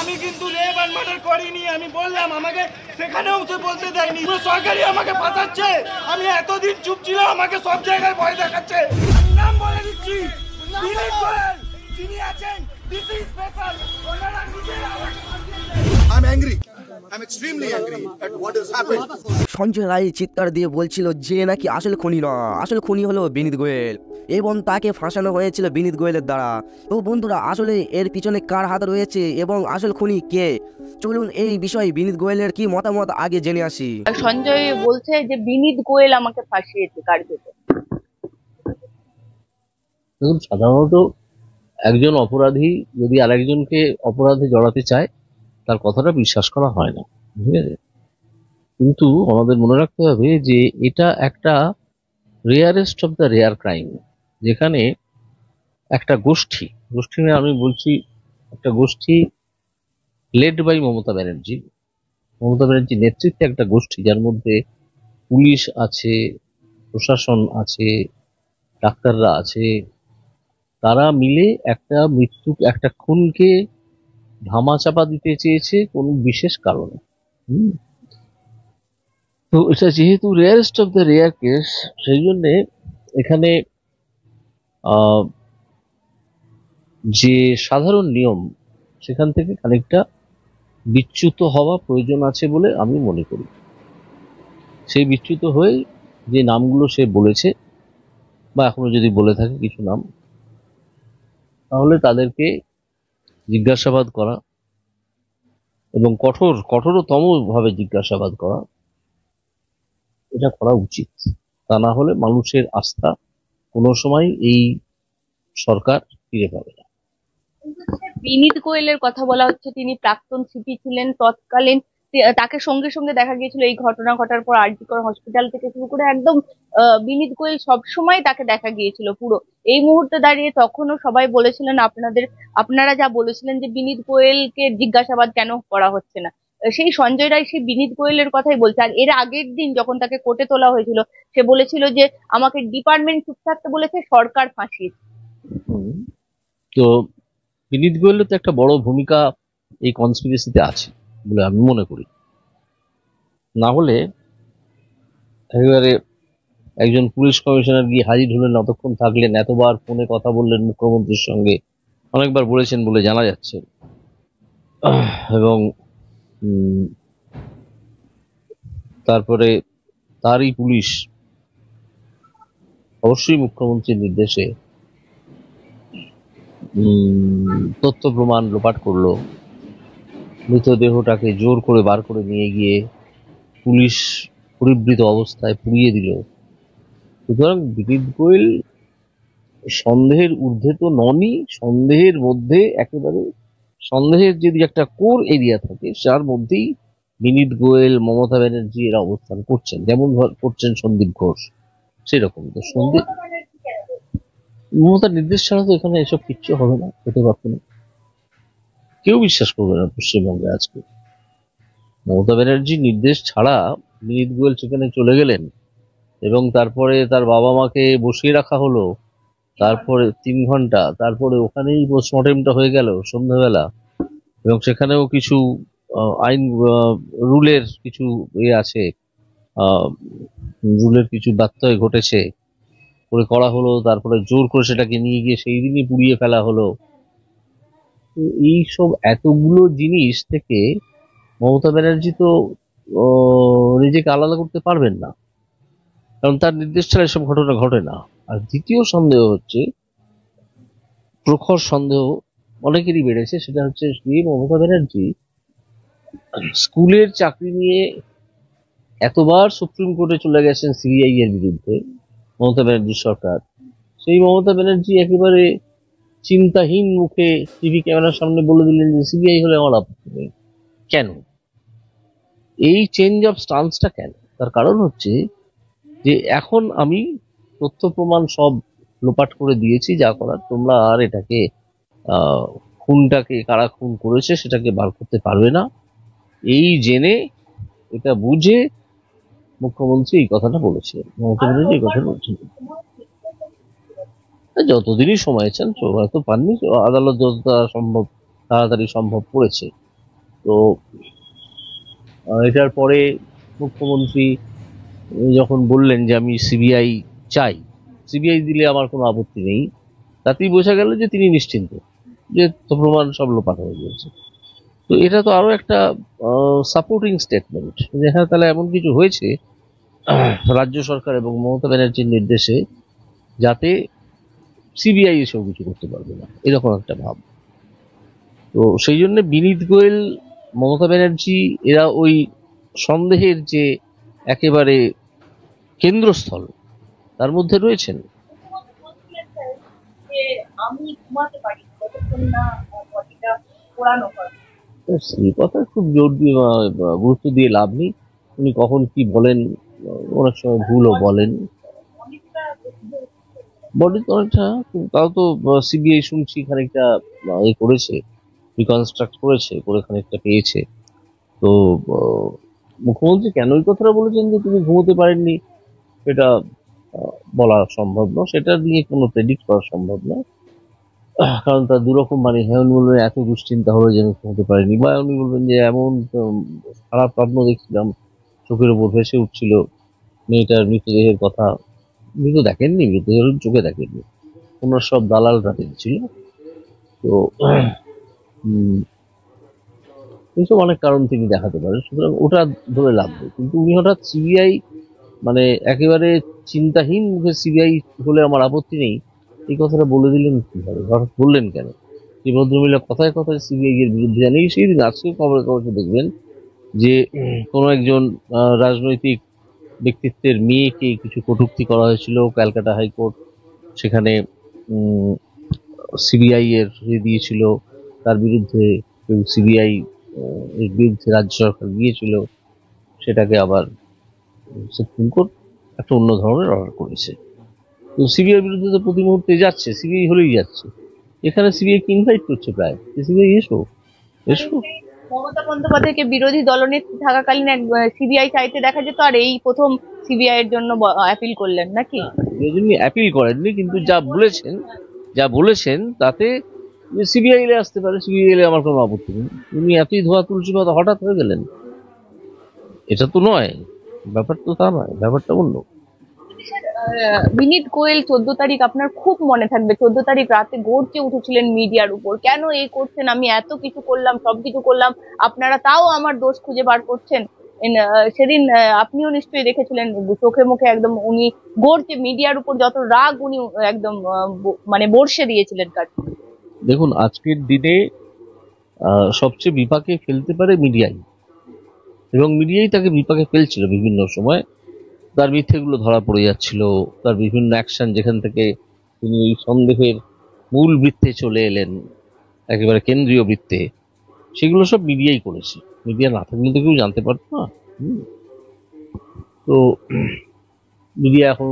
আমি কিন্তু রেপ আর মার্ডার করিনি। আমি বললাম, আমাকে সেখানেও তো বলতে দেয়নি। সরকারই আমাকে ফাঁসাচ্ছে। আমি এতদিন চুপ ছিলাম, আমাকে সব জায়গায় ভয় দেখাচ্ছে। নাম বলে দিচ্ছি, দিলীপ গোয়েল যিনি আছেন ডিসি স্পেশাল, ওনারা নিজেরা আমাকে ফাঁসিয়েছে। I'm angry. I'm extremely angry at what has happened. Sanjay Roy চিৎকার দিয়ে বলছিল যে নাকি আসলে খুনি না, আসলে খুনি হলো বিনীত গোয়েল এবং তাকে ফাঁসানো হয়েছিল বিনীত গোয়েলের দ্বারা। তো বন্ধুরা, আসলে এর পিছনে কার হাত রয়েছে এবং আসল খুনি কে, চলুন এই বিষয়ে বিনীত গোয়েলের কি মতামত আগে জেনে আসি। সঞ্জয় বলছে যে বিনীত গোয়েল আমাকে ফাঁসিয়েছে কার্যত। দেখুন, সাধারণত একজন অপরাধী যদি আরেকজনকে অপরাধে জড়াতে চায় তার কথাটা বিশ্বাস করা হয় না, ঠিক আছে? কিন্তু আমাদের মনে রাখতে হবে যে এটা একটা rarest of the rare crime, যেখানে একটা গোষ্ঠী নিয়ে আমি বলছি, একটা গোষ্ঠী লেড বাই মমতা ব্যানার্জির নেতৃত্বে একটা গোষ্ঠী, যার মধ্যে পুলিশ আছে, প্রশাসন আছে, ডাক্তাররা আছে, তারা মিলে একটা খুনকে ধামাচাপা দিতে চেয়েছে কোনো বিশেষ কারণে। তো এটা যেহেতু rarest of the rare case, সেই জন্যে এখানে যে সাধারণ নিয়ম সেখান থেকে খানিকটা বিচ্যুত হওয়া প্রয়োজন আছে বলে আমি মনে করি। সেই বিচ্যুত হয়ে যে নামগুলো সে বলেছে বা এখনো যদি বলে থাকে কিছু নাম, তাহলে তাদেরকে জিজ্ঞাসাবাদ করা এবং কঠোরতম ভাবে জিজ্ঞাসাবাদ করা, এটা করা উচিত। তা না হলে মানুষের আস্থা কোনো সময় এই সরকার ফিরে পাবে না। বিনীত গোয়েলের কথা বলা হচ্ছে, তিনি প্রাক্তন সিপি ছিলেন তৎকালীন। তাকে সঙ্গে সঙ্গে দেখা গিয়েছিল এই ঘটনা ঘটার পর আর জি কর হসপিটাল থেকে শুরু করে একদম বিনীত গোয়েল সবসময় তাকে দেখা গিয়েছিল পুরো। এই মুহূর্তে দাঁড়িয়ে তখনও সবাই বলেছিলেন, আপনারা যা বলেছিলেন যে বিনীত গোয়েলকে জিজ্ঞাসাবাদ কেন করা হচ্ছে না, সেই সঞ্জয় রায় সেই বিনীত গোয়েলের কথাই বলছে। আর এর আগের দিন যখন তাকে কোর্টে তোলা হয়েছিল, সে বলেছিল যে আমাকে ডিপার্টমেন্ট চুপ থাকতে বলেছে, সরকার ফাঁসিয়েছে। তো বিনীত গোয়েলের তো একটা বড় ভূমিকা এই কনস্পিরেসিতে আছে বলে আমি মনে করি। না হলে একেবারে একজন পুলিশ কমিশনার গিয়ে হাজির হলেন, অতক্ষণ থাকলেন, এতবার ফোনে কথা বললেন মুখ্যমন্ত্রীর সঙ্গে, অনেকবার বলেছেন বলে জানা যাচ্ছে, এবং তারপরে তারই পুলিশ অবশ্যই মুখ্যমন্ত্রীর নির্দেশে তথ্য প্রমাণ লোপাট করলো, মৃতদেহটাকে জোর করে বার করে নিয়ে গিয়ে পুলিশ পরিবৃত অবস্থায় পুড়িয়ে দিল। সুতরাং বিনীত গোয়েল সন্দেহের ঊর্ধ্বে তো ননই, সন্দেহের মধ্যে একেবারে, সন্দেহের যদি একটা কোর এরিয়া থাকে যার মধ্যেই বিনীত গোয়েল, মমতা ব্যানার্জি এরা অবস্থান করছেন, যেমন করছেন সন্দীপ ঘোষ, সেরকম। তো সন্দীপ, মমতার নির্দেশ ছাড়া তো এখানে এসব কিচ্ছু হবে না, হতে পারত না, কেউ বিশ্বাস করবে না পশ্চিমবঙ্গে আজকে। মমতা ব্যানার্জির নির্দেশ ছাড়া বিনীত গোয়েল সেখানে চলে গেলেন এবং তারপরে তার বাবা মাকে বসিয়ে রাখা হলো, তারপরে 3 ঘন্টা, তারপরে ওখানেই পোস্টমর্টেমটা হয়ে গেল সন্ধ্যাবেলা, এবং সেখানেও কিছু আইন রুলের কিছু আছে, রুলের কিছু ব্যত্যয় ঘটেছে করে করা হলো, তারপরে জোর করে সেটাকে নিয়ে গিয়ে সেই দিনই পুড়িয়ে ফেলা হলো। এইসব এতগুলো জিনিস থেকে মমতা ব্যানার্জি তো নিজেকে আলাদা করতে পারবেন না, কারণ তার নির্দেশ ছাড়া এসব ঘটনা ঘটে না। আর দ্বিতীয় সন্দেহ হচ্ছে, প্রখর সন্দেহ অনেকেরই বেড়েছে, সেটা হচ্ছে মমতা ব্যানার্জি স্কুলের চাকরি নিয়ে এতবার সুপ্রিম কোর্টে চলে গেছেন সিবিআই এর বিরুদ্ধে, মমতা ব্যানার্জির সরকার, সেই মমতা ব্যানার্জি একেবারে চিন্তাহীন মুখে টিভি ক্যামেরার সামনে বলে দিলেন যে সিবিআই হলে আমার আপত্তি নেই। কেন এই চেঞ্জ অফ স্টান্সটা? কেন? তার কারণ হচ্ছে যে এখন আমি তথ্য প্রমাণ সব লোপাট করে দিয়েছি, যা করার তোমরা আর এটাকে খুনটাকে কারা খুন করেছে সেটাকে বার করতে পারবে না। এই জেনে, এটা বুঝে মুখ্যমন্ত্রী এই কথাটা বলেছিলেন, মমতা ব্যানার্জি এই কথা বলছিলেন। যতদিনই সময় চান, হয়তো পাননি, আদালত যত সম্ভব তাড়াতাড়ি সম্ভব করেছে, তো এটার পরে মুখ্যমন্ত্রী যখন বললেন যে আমি সিবিআই চাই, সিবিআই দিলে আমার কোনো আপত্তি নেই, তাতেই বোঝা গেল যে তিনি নিশ্চিন্ত, যে প্রমাণ সব লোপাট হয়ে গিয়েছে। তো এটা তো আরো একটা সাপোর্টিং স্টেটমেন্ট যে হ্যাঁ তাহলে এমন কিছু হয়েছে রাজ্য সরকার এবং মমতা ব্যানার্জির নির্দেশে, যাতে সিবিআই এসব কিছু করতে পারবে না, এরকম একটা ভাব। তো সেই জন্য বিনীত গোয়েল, মমতা ব্যানার্জি এরা ওই সন্দেহের যে একেবারে কেন্দ্রস্থল তার মধ্যে রয়েছেন। আমি ঘুমাতে পারি যতক্ষণ না বডিটা পোড়ানো হয়। সেই কথা খুব জোর দিয়ে গুরুত্ব দিয়ে লাভ নেই, উনি কখন কি বলেন, অনেক সময় ভুলও বলেন। বডি তো অনেকটা, তাও তো সিবিআই শুনছি খানিকটা এ করেছে, রিকনস্ট্রাক্ট করেছে, করে খানিকটা পেয়েছে। তো মুখ্যমন্ত্রী কেন এই কথাটা বলেছেন যে তুমি ঘুমোতে পারেননি, সেটা বলা সম্ভব না, সেটা নিয়ে কোনো প্রেডিক্ট করা সম্ভব না। কারণ তার দুরকম মানে, হ্যাঁ উনি বলবেন এত দুশ্চিন্তা হলো যে আমি ঘুমোতে পারিনি, বা উনি বলবেন যে এমন খারাপ স্বপ্ন দেখছিলাম, চোখের উপর ভেসে উঠছিল মেয়েটার মৃতদেহের কথা। মৃত দেখেননি, মৃতদেহের চোখে দেখেননি, ওনার সব দালালরা দেখছিল। তো এইসব অনেক কারণ তিনি দেখাতে পারেন, সুতরাং ওটা ধরে লাভ নেই। কিন্তু উনি হঠাৎ সিবিআই, মানে একেবারে চিন্তাহীন মুখে সিবিআই হলে আমার আপত্তি নেই, এই কথাটা বলে দিলেন কিভাবে, হঠাৎ বললেন কেন? এই ভদ্রমহিলা কথায় কথায় সিবিআই এর বিরুদ্ধে জানিয়ে, সেই দিন আজকে খবরের কাগজে দেখবেন যে কোনো একজন রাজনৈতিক ব্যক্তিত্বের মেয়েকে কিছু কটূক্তি করা হয়েছিল ক্যালকাটা হাইকোর্ট, সেখানে সিবিআই এর দিয়েছিল, তার বিরুদ্ধে সিবিআই এর বিরুদ্ধে রাজ্য সরকার গিয়েছিল, সেটাকে আবার সুপ্রিম কোর্ট একটা অন্য ধরনের অর্ডার করেছে। তো সিবিআই বিরুদ্ধে তো প্রতি মুহূর্তে যাচ্ছে, সিবিআই হলেই যাচ্ছে, এখানে সিবিআই কে ইনভাইট করছে প্রায়, সিবিআই এসো এসো। মমতা বন্দ্যোপাধ্যায়কে বিরোধী দলনেত্রী থাকাকালীন সিবিআই চাইতে দেখা যেত, আর এই প্রথম সিবিআই এর জন্য অ্যাপিল করলেন নাকি? এই জন্য অ্যাপিল করেননি, কিন্তু যা বলেছেন তাতে সিবিআই এলে আসতে পারে, সিবিআই এলে আমার কোনো আপত্তি নেই। উনি এতই ধোয়া তুলসী পাতা হঠাৎ হয়ে গেলেন, এটা তো নয়, ব্যাপার তো তা নয়, ব্যাপারটা অন্য। বিনীত গোয়েল 14 তারিখ আপনার খুব মনে থাকবে, 14 তারিখ রাতে গর্জে উঠেছিলেন মিডিয়ার উপর, কেন এই করছেন, আমি এত কিছু করলাম, সবকিছু করলাম, আপনারা তাও আমার দোষ খুঁজে বার করছেন। সেদিন আপনিও নিশ্চয়ই দেখেছিলেন, চোখে মুখে একদম উনি গর্জে মিডিয়ার উপর যত রাগ উনি একদম মানে বর্ষে দিয়েছিলেন কাজ। দেখুন, আজকের দিনে সবচেয়ে বিপাকে ফেলতে পারে মিডিয়াই, এবং মিডিয়াই তাকে বিপাকে ফেলছিল বিভিন্ন সময়। তার মিথ্যেগুলো ধরা পড়ে যাচ্ছিল, তার বিভিন্ন অ্যাকশন, যেখান থেকে তিনি এই সন্দেহের মূল বৃত্তে চলে এলেন, একেবারে কেন্দ্রীয় বৃত্তে, সেগুলো সব মিডিয়াই করেছে। মিডিয়া না থাকলে তো কেউ জানতে পারতো না। তো মিডিয়া এখন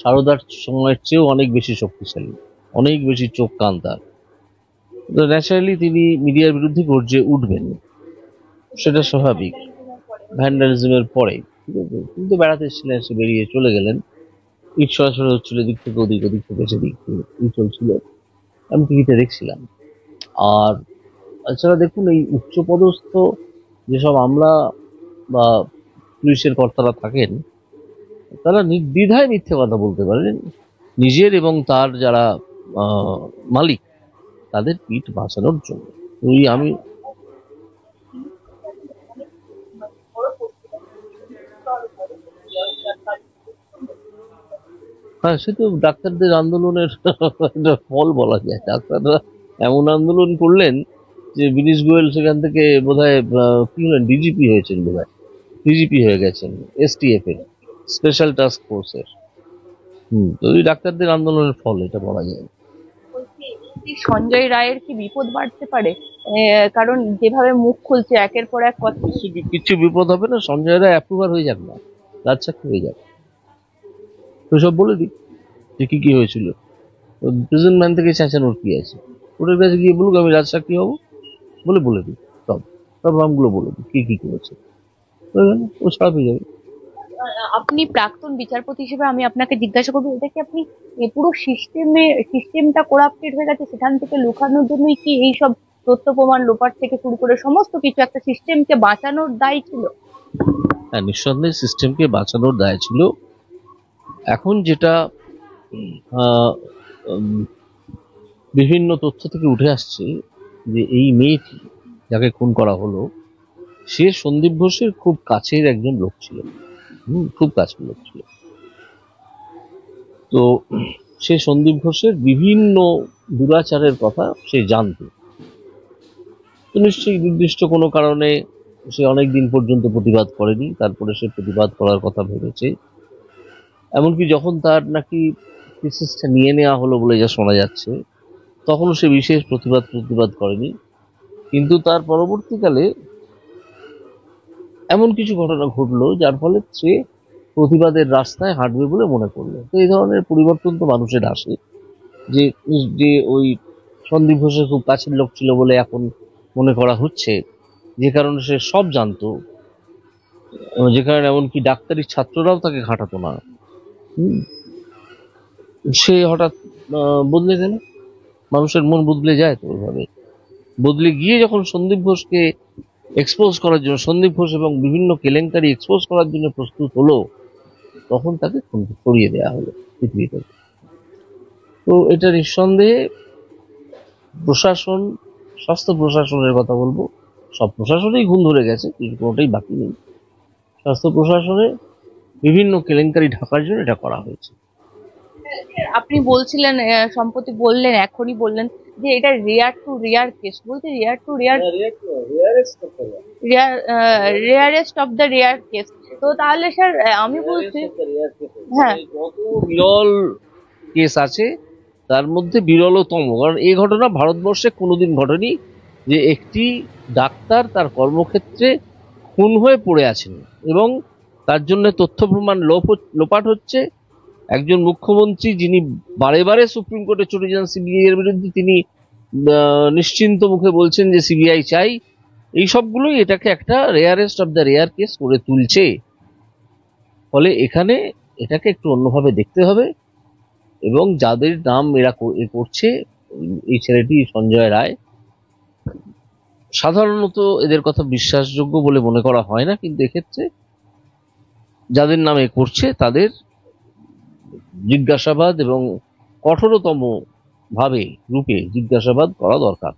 সারদার সময়ের চেয়েও অনেক বেশি শক্তিশালী, অনেক বেশি চোখ কান তার। তো ন্যাচারালি তিনি মিডিয়ার বিরুদ্ধে গর্জে উঠবেন, সেটা স্বাভাবিক, ভ্যান্ডালিজমের পরে। ঠিক আছে, কিন্তু বেড়াতে এসেছিলেন, সে বেরিয়ে চলে গেলেন, ইট সরাসরি হচ্ছিল দিক থেকে ওদিক, ওদিক থেকে সেদিক, এই চলছিল, আমি টিভিতে দেখছিলাম। আর এছাড়া দেখুন, এই উচ্চপদস্থ যেসব আমলা বা পুলিশের কর্তারা থাকেন, তারা নির্দ্বিধায় মিথ্যে কথা বলতে পারেন নিজের এবং তার যারা মালিক তাদের পিঠ বাঁচানোর জন্য। আমি হ্যাঁ, সে তো ডাক্তারদের আন্দোলনের ফল বলা যায়। ডাক্তাররা এমন আন্দোলন করলেন যে বিনীশ গোয়েল সেখান থেকে বোধহয় কি হলেন, ডিজিপি হয়েছেন, বোধহয় ডিজিপি হয়ে গেছেন এসটিএফ এর, স্পেশাল টাস্ক ফোর্সের। তো ওই ডাক্তারদের আন্দোলনের ফল এটা বলা যায়। সঞ্জয় রায়ের কি বিপদ বাড়তে পারে? কারণ যেভাবে মুখ খুলছে একের পর এক কথা। কিছু বিপদ হবে না, সঞ্জয় রায় অ্যাপ্রুভার হয়ে যাক না, রাজসাক্ষী হয়ে যাক, তো সব বলে দিক যে কি কি হয়েছিল। প্রেজেন্ট ম্যান থেকে চেঁচানোর কি আছে, ওদের কাছে গিয়ে বলুক আমি রাজসাক্ষী হবো, বলে দিই, সব নামগুলো বলে দিই কি কি করেছে, ও ছাড়া পেয়ে যাবে। আপনি প্রাক্তন বিচারপতি হিসেবে আমি আপনাকে জিজ্ঞাসা করবো, এটা কি আপনি পুরো সিস্টেমটা করাপ্টেড হয়ে গেছে, সেখান থেকে লুকানোর জন্যই কি এইসব তথ্য প্রমাণ লোপাট থেকে শুরু করে সমস্ত কিছু একটা সিস্টেমকে বাঁচানোর দায় ছিল। হ্যাঁ, নিঃসন্দেহে সিস্টেমকে বাঁচানোর দায় ছিল। এখন যেটা আহ, উম, বিভিন্ন তথ্য থেকে উঠে আসছে যে এই মেয়েটি যাকে খুন করা হলো সে সন্দীপ ঘোষের খুব কাছের একজন লোক ছিল। খুব কাছের লোক ছিল। তো সে সন্দীপ ঘোষের বিভিন্ন দুরাচারের কথা সে জানত। তো নিশ্চয়ই নির্দিষ্ট কোনো কারণে সে অনেক দিন পর্যন্ত প্রতিবাদ করেনি, তারপরে সে প্রতিবাদ করার কথা ভেবেছে। এমনকি যখন তার নাকি থিসিসটা নিয়ে নেওয়া হলো বলে যা শোনা যাচ্ছে, তখন সে বিশেষ প্রতিবাদ করেনি। কিন্তু তার পরবর্তীকালে এমন কিছু ঘটনা ঘটলো যার ফলে সে প্রতিবাদের রাস্তায় হাঁটবে বলে মনে করলো। তো এই ধরনের পরিবর্তন তো মানুষের আসে, যে যে ওই সন্দীপ ঘোষের খুব কাছের লোক ছিল বলে এখন মনে করা হচ্ছে, যে কারণে সে সব জানতো, যে কারণে এমনকি ডাক্তারি ছাত্ররাও তাকে ঘাঁটাতো না। সে হঠাৎ বদলে গেল। মানুষের মন বদলে যায় তো ওইভাবে। বদলে গিয়ে যখন সন্দীপ ঘোষকে এক্সপোজ করার জন্য, সন্দীপ ঘোষ এবং বিভিন্ন কেলেঙ্কারি এক্সপোজ করার জন্য প্রস্তুত হলো, তখন তাকে সরিয়ে দেওয়া হলো পৃথিবী থেকে। তো এটা নিঃসন্দেহে প্রশাসন, স্বাস্থ্য প্রশাসনের কথা বলবো, সব প্রশাসনেই ঘুম ধরে গেছে, কোনোটাই বাকি নেই। স্বাস্থ্য প্রশাসনে বিভিন্ন কেলেঙ্কারি ঢাকার জন্য এটা করা হয়েছে। আপনি বলছিলেন, সম্প্রতি বললেন, এখনই বললেন যে এটা রেয়ার টু রেয়ার কেস। বলতে rare to rare, rarest of the rare case. তো তাহলে স্যার আমি বলছি, হ্যাঁ, যত বিরল কেস আছে তার মধ্যে বিরলতম, কারণ এই ঘটনা ভারতবর্ষে কোনোদিন ঘটেনি যে একটি ডাক্তার তার কর্মক্ষেত্রে খুন হয়ে পড়ে আছেন এবং তার জন্য তথ্য প্রমাণ লোপাট হচ্ছে। একজন মুখ্যমন্ত্রী যিনি বারে বারে সুপ্রিম কোর্টে চলে যান সিবিআই এর বিরুদ্ধে, তিনি নিশ্চিন্ত মুখে বলছেন যে সিবিআই চাই, এই সবগুলোই এটাকে একটা rarest of the rare case করে তুলছে। ফলে এখানে এটাকে একটু অন্যভাবে দেখতে হবে এবং যাদের নাম এরা করছে, এই ছেলেটি সঞ্জয় রায়, সাধারণত এদের কথা বিশ্বাসযোগ্য বলে মনে করা হয় না, কিন্তু এক্ষেত্রে যাদের নামে করছে তাদের জিজ্ঞাসাবাদ এবং কঠোরতম ভাবে রূপে জিজ্ঞাসাবাদ করা দরকার।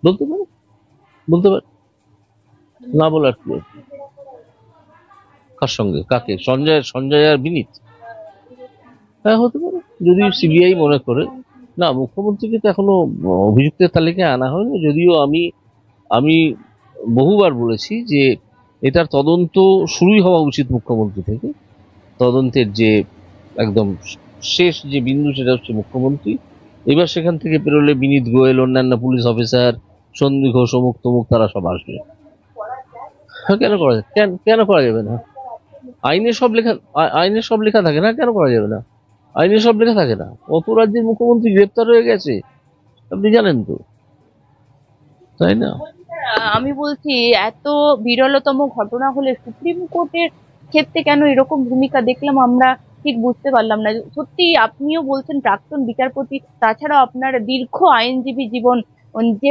বলতে পারে, বলতে পারে, না বলার কি আছে? কার সঙ্গে, কাকে? সঞ্জয় আর বিনীত? হ্যাঁ, হতে পারে, যদি সিবিআই মনে করে। না, মুখ্যমন্ত্রীকে তো এখনো অভিযুক্তের তালিকায় আনা হয়নি, যদিও আমি বহুবার বলেছি যে এটার তদন্ত শুরুই হওয়া উচিত মুখ্যমন্ত্রী থেকে। তদন্তের যে একদম শেষ যে বিন্দু সেটা হচ্ছে মুখ্যমন্ত্রী। এবার সেখান থেকে পেরোলে বিনীত গোয়েল, অন্যান্য পুলিশ অফিসার, সন্দীপ ঘোষ, অমুক তমুক, তারা সব আসবে। হ্যাঁ, কেন করা যায়? কেন করা যাবে না? আইনে সব লেখা থাকে না, কেন করা যাবে না? আইনে সব লেখা থাকে না? কত রাজ্যের মুখ্যমন্ত্রী গ্রেপ্তার হয়ে গেছে আপনি জানেন তো, তাই না? আমি বলছি এত বিরলতম ঘটনা হলে সুপ্রিম কোর্টের ক্ষেত্রে কেন এরকম ভূমিকা দেখলাম আমরা, ঠিক বুঝতে পারলাম না। সত্যি আপনিও বলছেন প্রাক্তন বিচারপতি, তাছাড়াও আপনার দীর্ঘ আইনজীবী জীবন, যে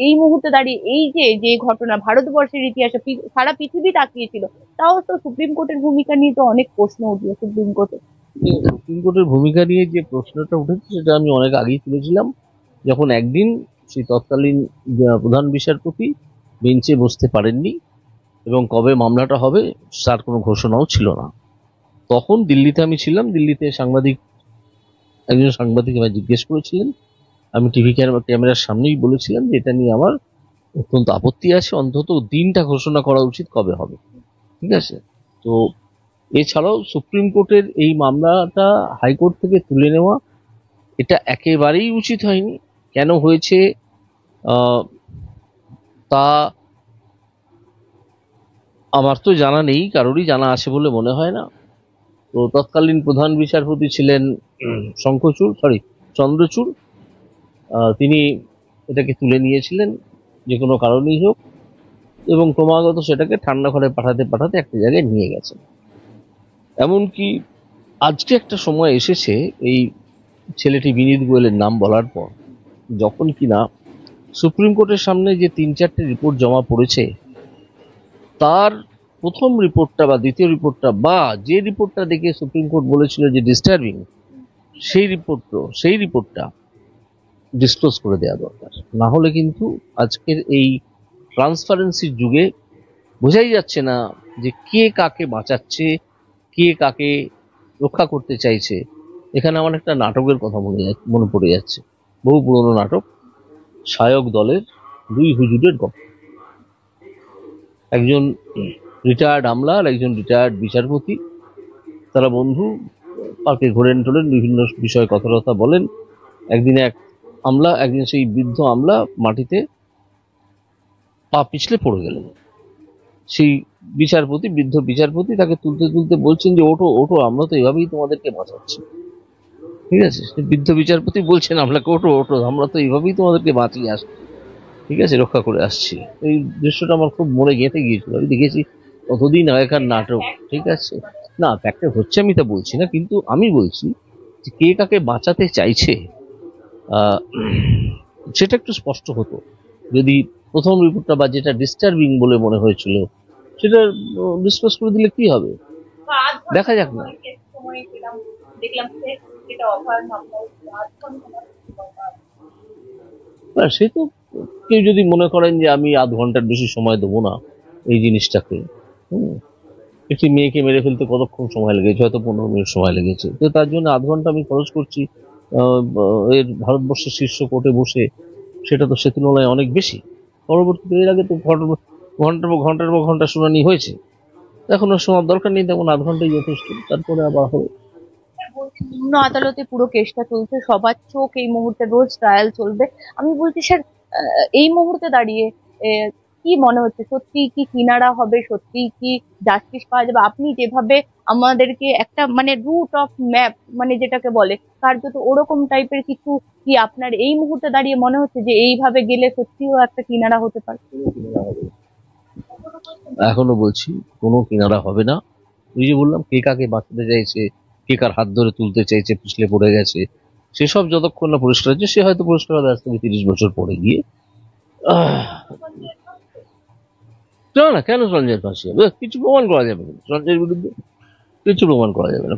এই মুহূর্তে দাঁড়িয়ে এই যে যে ঘটনা ভারতবর্ষের ইতিহাসে সারা পৃথিবী তাকিয়েছিল, তাও তো সুপ্রিম কোর্টের ভূমিকা নিয়ে তো অনেক প্রশ্ন উঠলো সুপ্রিম কোর্টে। সুপ্রিম কোর্টের ভূমিকা নিয়ে যে প্রশ্নটা উঠেছে সেটা আমি অনেক আগেই তুলেছিলাম, যখন একদিন সেই তৎকালীন প্রধান বিচারপতি বেঞ্চে বসতে পারেননি এবং কবে মামলাটা হবে তার কোনো ঘোষণাও ছিল না। তখন দিল্লিতে আমি ছিলাম। দিল্লিতে একজন সাংবাদিক আমায় জিজ্ঞেস করেছিলেন। আমি টিভি ক্যামেরার সামনেই বলেছিলাম যে এটা নিয়ে আমার অত্যন্ত আপত্তি আছে, অন্তত দিনটা ঘোষণা করা উচিত কবে হবে। ঠিক আছে? তো এছাড়াও সুপ্রিম কোর্টের এই মামলাটা হাইকোর্ট থেকে তুলে নেওয়া এটা একেবারেই উচিত হয়নি। কেন হয়েছে তা আমার তো জানা নেই, কারোরই জানা আছে বলে মনে হয় না। তো তৎকালীন প্রধান বিচারপতি ছিলেন চন্দ্রচূড়। তিনি এটাকে তুলে নিয়েছিলেন যে কোনো কারণেই হোক, এবং ক্রমাগত সেটাকে ঠান্ডা ঘরে পাঠাতে একটা জায়গায় নিয়ে গেছেন। এমনকি আজকে একটা সময় এসেছে এই ছেলেটি বিনীত গোয়েলের নাম বলার পর, যখন কিনা সুপ্রিম কোর্টের সামনে যে 3-4টে রিপোর্ট জমা পড়েছে, তার প্রথম রিপোর্টটা বা দ্বিতীয় রিপোর্টটা বা যে রিপোর্টটা দেখে সুপ্রিম কোর্ট বলেছিল যে ডিস্টার্বিং, সেই রিপোর্টটা ডিসক্লোজ করে দেওয়া দরকার। না হলে কিন্তু আজকের এই ট্রান্সপারেন্সির যুগে বোঝাই যাচ্ছে না যে কে কাকে বাঁচাচ্ছে, কে কাকে রক্ষা করতে চাইছে। এখানে আমার একটা নাটকের কথা মনে পড়ে যাচ্ছে, বহু পুরনো নাটক, শায়ক দলের 2 হুজুরের গল্প। একজন রিটায়ার্ড আমলা আর একজন রিটায়ার্ড বিচারপতি, তারা বন্ধু, পার্কে ঘোরেন টোলেন, বিভিন্ন বিষয়ে কথাবার্তা বলেন। একদিন সেই বৃদ্ধ আমলা মাটিতে পা পিছলে পড়ে গেলেন। সেই বৃদ্ধ বিচারপতি তাকে তুলতে তুলতে বলছেন যে ওঠো ওঠো, আমরা তো এভাবেই তোমাদেরকে বাঁচাচ্ছি। ঠিক আছে, বৃদ্ধ বিচারপতি বলছেন আমলাকে ওঠো ওঠো, আমরা তো এইভাবেই তোমাদেরকে বাঁচিয়ে আসছি, ঠিক আছে, রক্ষা করে আসছি। এই দৃশ্যটা আমার খুব মনে গেঁথে গিয়েছিল। আমি দেখেছি কতদিন আগেকার নাটক, ঠিক আছে, না ফ্যাক্টর হচ্ছে আমি তা বলছি না, কিন্তু আমি বলছি যে কে কাকে বাঁচাতে চাইছে সেটা একটু স্পষ্ট হতো যদি প্রথম রিপোর্টটা বা যেটা ডিস্টার্বিং বলে মনে হয়েছিল সেটা ডিসকাস করে দিলে কি হবে, দেখা যাক না। সে তো কেউ যদি মনে করেন যে আমি আধ ঘন্টার বেশি সময় দেবো না এই জিনিসটাকে, একটি মেয়েকে মেরে ফেলতে কতক্ষণ সময় লেগেছে, হয়তো 15 মিনিট সময় লেগেছে, তো তার জন্য আধ ঘন্টা আমি খরচ করছি এর ভারতবর্ষের শীর্ষ কোর্টে বসে, সেটা তো সে তুলনায় অনেক বেশি। পরবর্তীতে এর আগে তো ঘন্টার পর ঘন্টা শুনানি হয়েছে, এখন আর শোনার দরকার নেই, তেমন আধ ঘন্টাই যথেষ্ট, তারপরে আবার হবে। নিম্ন আদালতে পুরো কেসটা চলছে, সবার চোখ এই মুহূর্তে, রোজ ট্রায়াল চলবে। আমি বলছি স্যার, এই মুহূর্তে দাঁড়িয়ে কি মনে হচ্ছে, সত্যি কি কিনারা হবে, সত্যি কি জাস্টিস পাওয়া যাবে? আপনি যেভাবে আমাদেরকে একটা মানে রুট অফ ম্যাপ মানে যেটাকে বলে কার্যত ওরকম টাইপের কিছু কি আপনার এই মুহূর্তে দাঁড়িয়ে মনে হচ্ছে যে এইভাবে গেলে সত্যিও একটা কিনারা হতে পারে? এখনো বলছি কোনো কিনারা হবে না। ওই যে বললাম, কে কাকে বাঁচাতে চাইছে, কে কার হাত ধরে তুলতে চাইছে, পিছলে পড়ে গেছে, সেসব যতক্ষণ না পরিষ্কার হচ্ছে, সে হয়তো পরিষ্কার হবে আজ থেকে 30 বছর পরে গিয়ে। না কেন সঞ্জয়ের ফাঁসি হবে? কিছু প্রমাণ করা যাবে না সঞ্জয়ের বিরুদ্ধে, কিছু প্রমাণ করা যাবে না।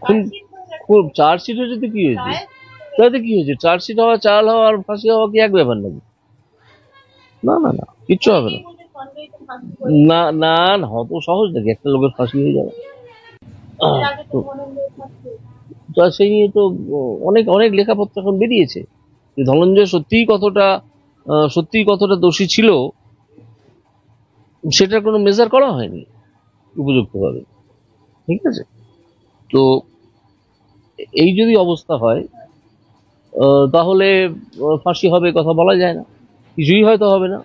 খুব চার্জশিট হয়েছে তো কি হয়েছে, তাতে কি হয়েছে? চার্জশিট হওয়া, চাল হওয়া আর ফাঁসি হওয়া কি এক ব্যাপার নাকি? না না না, কিচ্ছু হবে না। না না না, অত সহজ নাকি একটা লোকের ফাঁসি হয়ে যাবে? সেই নিয়ে তো অনেক অনেক লেখাপত্র এখন বেরিয়েছে যে ধনঞ্জয় সত্যিই কতটা দোষী ছিল, সেটার কোনো মেজার করা হয়নি উপযুক্তভাবে, ঠিক আছে। তো এই যদি অবস্থা হয় তাহলে ফাঁসি হবে কথা বলা যায় না, কিছুই হয়তো হবে না,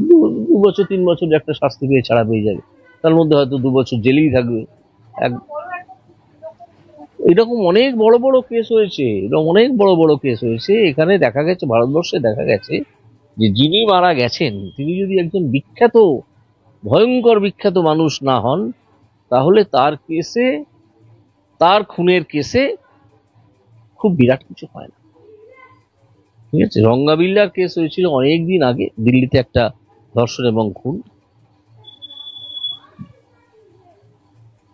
2 বছর 3 বছর একটা শাস্তি পেয়ে ছাড়া পেয়ে যাবে, তার মধ্যে হয়তো 2 বছর জেলেই থাকবে। এরকম অনেক বড় বড় কেস হয়েছে, এখানে দেখা গেছে, ভারতবর্ষে দেখা গেছে যে যিনি মারা গেছেন তিনি যদি একজন ভয়ঙ্কর বিখ্যাত মানুষ না হন, তাহলে তার খুনের কেসে খুব বিরাট কিছু হয় না, ঠিক আছে। রঙ্গা বিল্লার কেস হয়েছিল অনেকদিন আগে দিল্লিতে, একটা ধর্ষণ এবং খুন,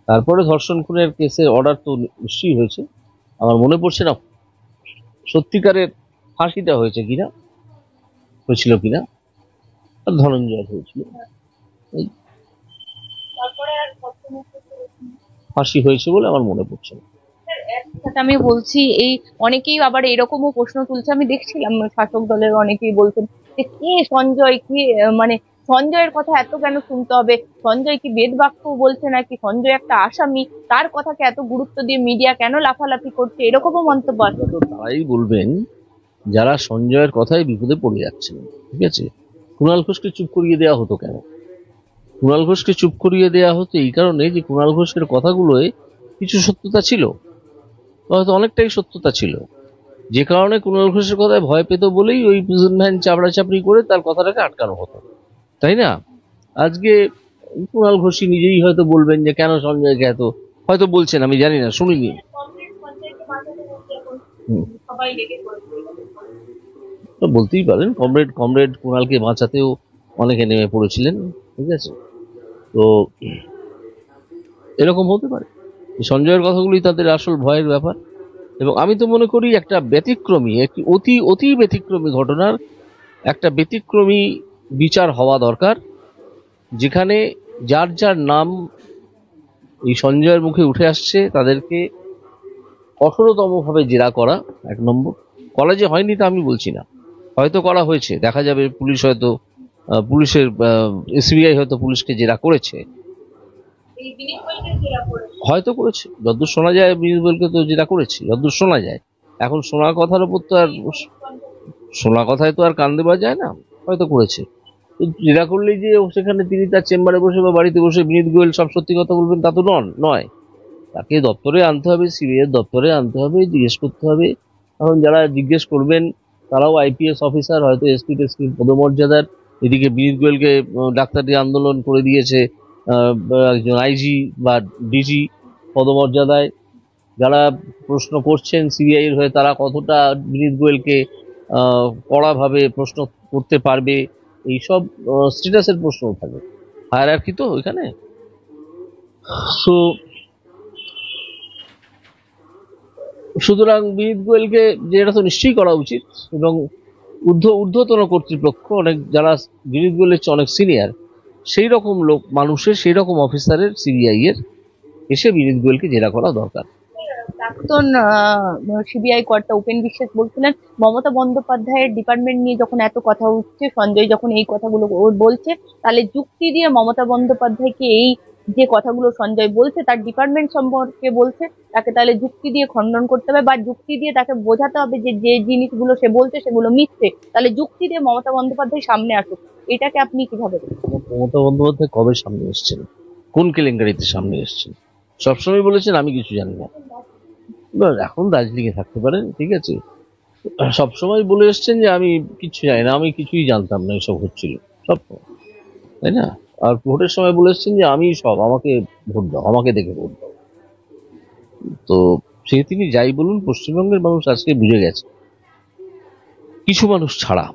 তারপরে ধর্ষণ খুনের কেসের অর্ডার তো নিশ্চয়ই হয়েছে, আমার মনে পড়ছে না সত্যিকারের ফাঁসিটা হয়েছিল কিনা, আর ধনঞ্জয় হয়েছিল, ফাঁসি হয়েছে বলে আমার মনে পড়ছে না। আমি বলছি, এই অনেকেই আবার এরকমও প্রশ্ন তুলছে, আমি দেখছিলাম শাসক দলের অনেকেই বলছেন যে কে সঞ্জয়, কে মানে সঞ্জয়ের কথা এত কেন শুনতে হবে, সঞ্জয় কি বেদ বাক্য বলছে নাকি, সঞ্জয় একটা আসামি, তার কথাকে এত গুরুত্ব দিয়ে মিডিয়া কেন লাফালাফি করছে, এরকমও মন্তব্য আছে। তারাই বলবেন যারা সঞ্জয়ের কথায় বিপদে পড়ে যাচ্ছেন, ঠিক আছে। কুণাল ঘোষকে চুপ করিয়ে দেওয়া হতো কেন? কুণাল ঘোষকে চুপ করিয়ে দেওয়া হতো এই কারণে যে কুণাল ঘোষের কথাগুলোয় কিছু সত্যতা ছিল, হয়তো অনেকটাই সত্যতা ছিল, যে কারণে কুণাল ঘোষের কথায় ভয় পেত বলেই ওই প্রিজন ভ্যান চাপড়াচাপড়ি করে তার কথাটাকে আটকানো হতো, তাই না? আজকে কুণাল ঘোষই নিজেই হয়তো বলবেন যে কেন সঞ্জয়কে এত, হয়তো বলছেন, আমি জানি না, শুনিনি। সবাই লেগে পড়েছে। তো বলতেই পারেন, কমরেড কমরেড কুণালকে বাঁচাতেও অনেকে নেমে পড়েছিলেন, ঠিক আছে। তো এরকম হতে পারে, এই সঞ্জয়ের কথাগুলি তাদের আসল ভয়ের ব্যাপার। এবং আমি তো মনে করি একটা ব্যতিক্রমী, একটি অতি অতি ব্যতিক্রমী ঘটনার একটা ব্যতিক্রমী বিচার হওয়া দরকার, যেখানে যার যার নাম এই সঞ্জয়ের মুখে উঠে আসছে তাদেরকে কঠোরতম ভাবে জেরা করা। 1 নম্বর, কলেজে হয়নি তা আমি বলছি না, হয়তো করা হয়েছে, দেখা যাবে পুলিশ হয়তো পুলিশের এসবিআই হয়তো পুলিশকে জেরা করেছে, এই বিনীত গোয়েলকে জেরা করেছে। হয়তো করেছে, যতদূর শোনা যায় বিনীত গোয়েলকে তো জেরা করেছে, যতদূর শোনা যায়। এখন শোনা কথার উপর তো আর, শোনা কথায় তো আর কান দেওয়া যায় না, হয়তো করেছে। তো জেরা করলেই যে সেখানে তিনি তার চেম্বারে বসে বা বাড়িতে বসে বিনীত গোয়েল সব সত্যি কথা বলবেন তা তো নয়। তাকে দপ্তরে আনতে হবে, সিবিআই দপ্তরে আনতে হবে, জিজ্ঞেস করতে হবে। এখন যারা জিজ্ঞেস করবেন তারাও আইপিএস অফিসার, হয়তো এসপি টেসপি পদমর্যাদার। এদিকে বিনীত গোয়েলকে ডাক্তারি আন্দোলন করে দিয়েছে একজন আইজি বা ডিজি পদমর্যাদায়। যারা প্রশ্ন করছেন সিবিআই এর হয়ে, তারা কতটা বিনীত গোয়েলকে কড়াভাবে প্রশ্ন করতে পারবে, এইসব স্ট্যাটাসের প্রশ্ন থাকে, হায়ারার্কি তো এখানে। সো সুতরাং বিনীত গোয়েলকে যেটা তো নিশ্চয়ই করা উচিত, এবং ঊর্ধ্বতন কর্তৃপক্ষ অনেক, যারা বিনীত গোয়েলের চেয়ে অনেক সিনিয়র, সেই রকম লোক মানুষের, সেই রকম অফিসারের, সিবিআই এর এসে বিনীত গোয়েলকে জেরা করা দরকার। প্রাক্তন সিবিআই কর্তা উপেন বিশ্বাস বলছিলেন, মমতা বন্দ্যোপাধ্যায়ের ডিপার্টমেন্ট নিয়ে যখন এত কথা উঠছে, সঞ্জয় যখন এই কথাগুলো বলছে, তাহলে যুক্তি দিয়ে মমতা বন্দ্যোপাধ্যায়কে এই যে কথাগুলো সঞ্জয় বলছে তার ডিপার্টমেন্ট সম্পর্কে বলছে, তাকে তাহলে যুক্তি দিয়ে খণ্ডন করতে হবে, বা যুক্তি দিয়ে তাকে বোঝাতে হবে যে যে জিনিসগুলো সে বলছে সেগুলো মিথ্যে। তাহলে যুক্তি দিয়ে মমতা বন্দ্যোপাধ্যায় সামনে আসুক। এটাকে আপনি কিভাবে দেখছেন? মমতা বন্দ্যোপাধ্যায় কবে সামনে এসছেন, কোন কেলেঙ্কারিতে সামনে এসছেন? সবসময় বলেছেন আমি কিছু জানি না। এখন দার্জিলিং এ থাকতে পারেন, ঠিক আছে, সবসময় বলে এসছেন যে আমি কিছু জানি না, আমি কিছুই জানতাম না এসব হচ্ছিল, সব, তাই না? আর ভোটের সময় বলে এসছেন যে আমি সব, আমাকে ভোট দাও, আমাকে দেখে ভোট দাও। তো সে তিনি যাই বলুন, পশ্চিমবঙ্গের মানুষ আজকে বুঝে গেছে, কিছু মানুষ ছাড়া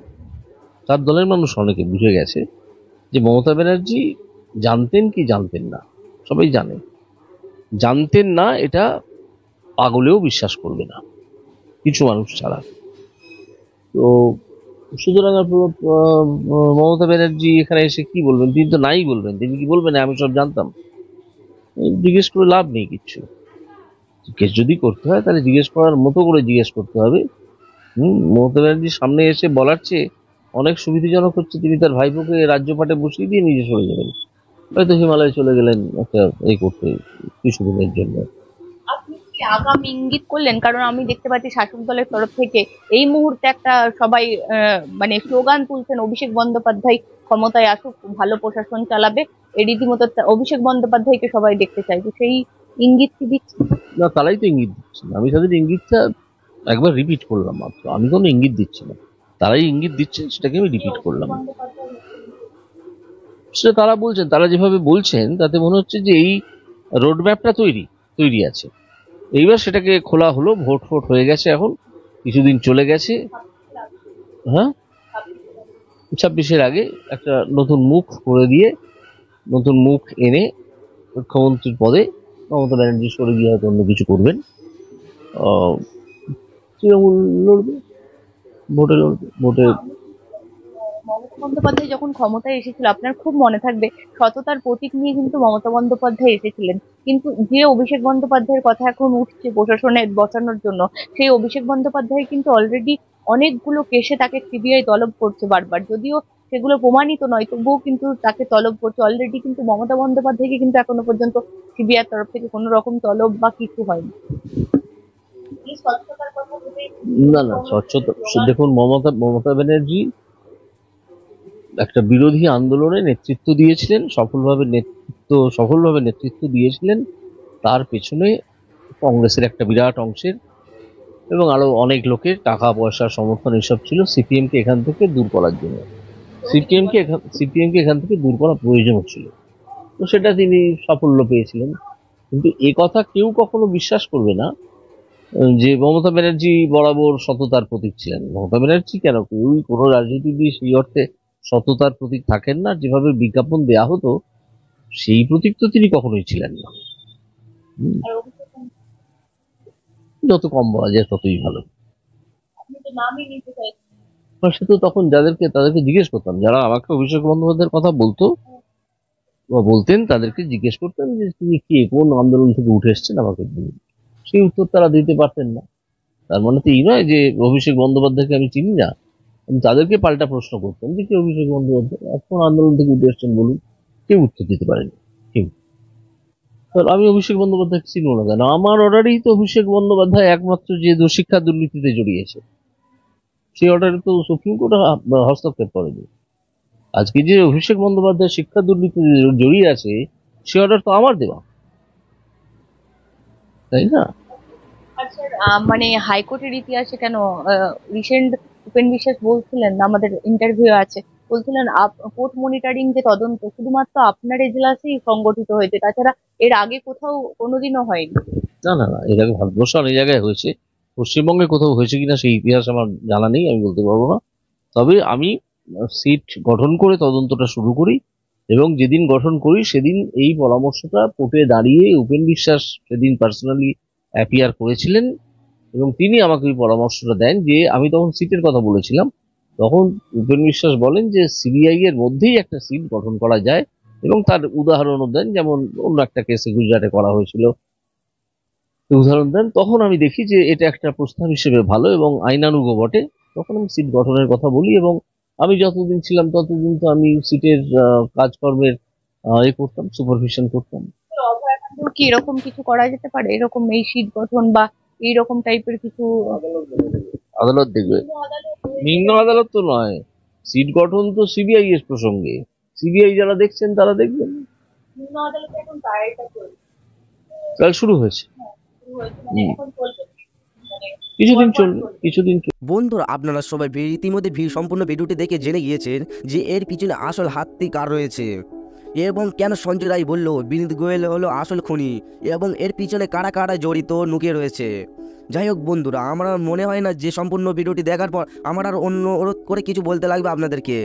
তার দলের মানুষ অনেকে বুঝে গেছে যে মমতা ব্যানার্জি জানতেন কি জানতেন না, সবাই জানে, জানতেন না এটা পাগলেও বিশ্বাস করবে না, কিছু মানুষ ছাড়া। তো সুতরাং মমতা ব্যানার্জি এখানে এসে কি বলবেন? তিনি তো নাই বলবেন, তিনি কি বলবেন আমি সব জানতাম? জিজ্ঞেস করে লাভ নেই কিচ্ছু। জিজ্ঞেস যদি করতে হয় তাহলে জিজ্ঞেস করার মতো করে জিজ্ঞেস করতে হবে। মমতা ব্যানার্জির সামনে এসে বলার চেয়ে অনেক সুবিধাজনক হচ্ছে তিনি তার ভাইপোকে রাজ্যপাটে বসিয়ে দিয়ে নিজে চলে যাবেন, হয়তো হিমালয়ে চলে গেলেন একটা এই করতে কিছুদিনের জন্য। আপনি কি আগামী ইঙ্গিত করলেন? কারণ আমি দেখতে পাচ্ছি শাসক দলের তরফ থেকে এই মুহূর্তে একটা সবাই মানে স্লোগান তুলছেন, অভিষেক বন্দ্যোপাধ্যায় ক্ষমতায় আসুক, ভালো প্রশাসন চালাবে। এই রীতিমতো অভিষেক বন্দ্যোপাধ্যায়কে সবাই দেখতে চাই, তো সেই ইঙ্গিত কি দিচ্ছে? না, তারাই তো ইঙ্গিত দিচ্ছে, আমি তাদের ইঙ্গিতটা একবার রিপিট করলাম মাত্র, আমি কোনো ইঙ্গিত দিচ্ছি না, তারাই ইঙ্গিত দিচ্ছেন, সেটাকে আমি রিপিট করলাম। সেটা তারা বলছেন, তারা যেভাবে বলছেন তাতে মনে হচ্ছে যে এই রোডম্যাপটা তৈরি আছে, এইবার সেটাকে খোলা হলো, ভোট হয়ে গেছে, এখন কিছুদিন চলে গেছে, হ্যাঁ 26-এর আগে একটা নতুন মুখ করে দিয়ে, নতুন মুখ এনে মুখ্যমন্ত্রীর পদে মমতা ব্যানার্জি সরে গিয়ে হয়তো অন্য কিছু করবেন, তৃণমূল লড়বে, ভোটে। মমতা বন্দ্যোপাধ্যায় যখন ক্ষমতায় এসেছিল, আপনার খুব মনে থাকবে, সততার প্রতীক নিয়ে কিন্তু মমতা বন্দ্যোপাধ্যায় এসেছিলেন। কিন্তু যে অভিষেক বন্দ্যোপাধ্যায়ের কথা এখন উঠছে প্রশাসনে বসানোর জন্য, সেই অভিষেক বন্দ্যোপাধ্যায় কিন্তু অলরেডি অনেকগুলো কেসে তাকে সিবিআই তলব করছে বারবার, যদিও সেগুলো প্রমাণিত নয়, তবুও কিন্তু তাকে তলব করছে অলরেডি। কিন্তু মমতা বন্দ্যোপাধ্যায়কে কিন্তু এখনো পর্যন্ত সিবিআই তরফ থেকে কোনো রকম তলব বা কিছু হয়নি। এই স্বচ্ছতার কথা বলে না, স্বচ্ছতা, দেখুন, মমতা ব্যানার্জি একটা বিরোধী আন্দোলনে নেতৃত্ব দিয়েছিলেন, সফলভাবে নেতৃত্ব দিয়েছিলেন। তার পেছনে কংগ্রেসের একটা বিরাট অংশের এবং আরো অনেক লোকের টাকা পয়সা সমর্থন এসব ছিল সিপিএম কে এখান থেকে দূর করার জন্য। সিপিএম কে এখান থেকে দূর করা প্রয়োজন ছিল, তো সেটা তিনি সাফল্য পেয়েছিলেন। কিন্তু এ কথা কেউ কখনো বিশ্বাস করবে না যে মমতা ব্যানার্জি বরাবর সততার প্রতীক ছিলেন। মমতা ব্যানার্জি কেন, কেউই কোনো রাজনীতিবিদ সেই অর্থে সততার প্রতীক থাকেন না। যেভাবে বিজ্ঞাপন দেয়া হতো সেই প্রতীক তো তিনি কখনোই ছিলেন না। হুম, আর অভিষেক যত কম বলা যায় ততই ভালো। আপনি তো নামই নিতে চাইছেন। আর সে তো তখন তাদেরকে জিজ্ঞেস করতাম, যারা আমাকে অভিষেক বন্দ্যোপাধ্যায়ের কথা বলতো বা বলতেন, তাদেরকে জিজ্ঞেস করতেন যে তিনি কে, কোন আন্দোলন থেকে উঠে এসেছেন আমাকে বলুন। সেই উত্তর তারা দিতে পারতেন না। তার মানে তো এই নয় যে অভিষেক বন্দ্যোপাধ্যায়কে আমি চিনি না। আমি তাদেরকে পাল্টা প্রশ্ন করতাম যে কে অভিষেক বন্দ্যোপাধ্যায়, কোন আন্দোলন থেকে উঠে এসেছেন বলুন। কেউ উত্তর দিতে পারেনি, কেউ। আর আমি অভিষেক বন্দ্যোপাধ্যায়কে চিনব না কেন? আমার অর্ডারেই তো অভিষেক বন্দ্যোপাধ্যায় একমাত্র যে শিক্ষা দুর্নীতিতে জড়িয়েছে, সেই অর্ডারে তো সুপ্রিম কোর্ট হস্তক্ষেপ করেনি। আজকে যে অভিষেক বন্দ্যোপাধ্যায় শিক্ষা দুর্নীতিতে জড়িয়ে আছে, সে অর্ডার তো আমার দেওয়া, তাই না? আর স্যার মানে হাইকোর্টের ইতিহাসে কেন রিসেন্ট উপেন বিশ্বাস বলছিলেন, আমাদের ইন্টারভিউ আছে, বলছিলেন কোর্ট মনিটরিং যে তদন্ত শুধুমাত্র আপনার এজলাসেই সংগঠিত হয়েছে, তাছাড়া এর আগে কোথাও কোনোদিনও হয়নি। না না না, এর আগে ভারতবর্ষ অনেক জায়গায় হয়েছে, পশ্চিমবঙ্গে কোথাও হয়েছে কিনা সেই ইতিহাস আমার জানা নেই, আমি বলতে পারবো না। তবে আমি সিট গঠন করে তদন্তটা শুরু করি, এবং যেদিন গঠন করি সেদিন এই পরামর্শটা কোর্টে দাঁড়িয়ে উপেন বিশ্বাস সেদিন পার্সোনালি অ্যাপিয়ার করেছিলেন, এবং তিনি আমাকে ওই পরামর্শটা দেন। যে আমি তখন সিটের কথা বলেছিলাম, তখন উপেন বিশ্বাস বলেন যে সিবিআই এর মধ্যেই একটা সিট গঠন করা যায়, এবং তার উদাহরণও দেন, যেমন অন্য একটা কেসে গুজরাটে করা হয়েছিল, উদাহরণ দেন। তখন আমি দেখি যে এটা একটা প্রস্তাব হিসেবে ভালো এবং আইনানুগ বটে। তখন আমি সিট গঠনের কথা বলি, এবং আমি যতদিন ছিলাম ততদিন তো আমি সিটের কাজকর্মের করতাম, সুপারভিশন করতাম। অভয়াকাণ্ডেও কি এরকম কিছু করা যেতে পারে, এরকম এই শীত গঠন বা এইরকম টাইপের কিছু? আদালত দেখবে, নিম্ন আদালত তো নয়, সিট গঠন তো সিবিআই এর প্রসঙ্গে, সিবিআই যারা দেখছেন তারা দেখবেন। নিম্ন আদালতে এখন ট্রায়ালটা চলছে, কাল শুরু হয়েছে, শুরু হয়েছে, মানে এখন চলবে, মানে কিছুদিন চলবে, কিছুদিন চলবে। বন্ধুরা, আপনারা সবাই ইতিমধ্যে সম্পূর্ণ ভিডিওটি দেখে জেনে গিয়েছেন যে এর পিছনে আসল হাতটি কার রয়েছে, এবং কেন সঞ্জয় রায় বলল বিনীত গোয়েল হলো আসল খুনি, এবং এর পিছনে কারা কারা জড়িত লুকিয়ে রয়েছে। যাই হোক বন্ধুরা, আমার মনে হয় না যে সম্পূর্ণ ভিডিওটি দেখার পর আমার আর অন্য অনুরোধ করে কিছু বলতে লাগবে আপনাদেরকে।